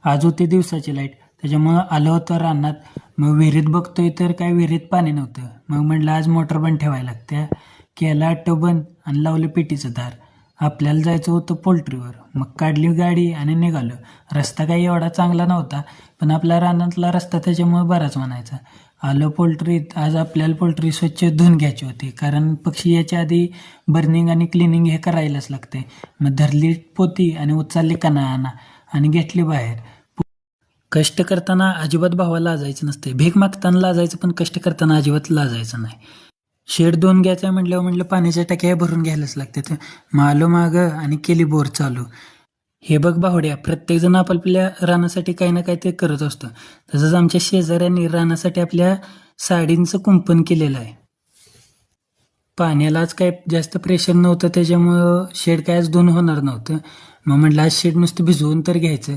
आज होती दिवसाची लाईट, त्याच्यामुळं आलं होतं रानात. मग विहिरीत बघतोय तर काय विहिरीत पाणी नव्हतं. मग म्हटलं आज मोटर बंद ठेवायला लागते. केला आटो बंद आणि लावलं पेटीचं दार. आपल्याला जायचं होतं पोल्ट्रीवर. मग काढली गाडी आणि निघालो. रस्ता काही एवढा चांगला नव्हता, पण आपल्या रानातला रस्ता त्याच्यामुळे बराच म्हणायचा. आलो पोल्ट्रीत. आज आपल्याला पोल्ट्री स्वच्छ धुवून घ्यायची होती, कारण पक्षी याच्या आधी बर्निंग आणि क्लिनिंग हे करायलाच लागते. मग धरली पोती आणि उचलली कणाना आणि घेतली बाहेर. कष्ट करताना अजिबात भावाला लाजायचं नसते. भीक मागताना लाजायचं, पण कष्ट करताना अजिबात लाजायचं नाही. शेड धुवून घ्यायचा म्हटलं पाण्याच्या टाक्या भरून घ्यायलाच लागते. मग आलो मागं आणि केली बोर चालू. हे बघ बावड्या, प्रत्येकजण आपापल्या रानासाठी काही ना काही ते करत असतो. तसंच आमच्या शेजाऱ्यांनी रानासाठी आपल्या साडींचं कुंपण केलेलं आहे. पाण्याला आज काय जास्त प्रेशर नव्हतं, त्याच्यामुळं शेड काय आज धुवून होणार नव्हतं. मग म्हटलं आज शेड नुसतं भिजवून तर घ्यायचं.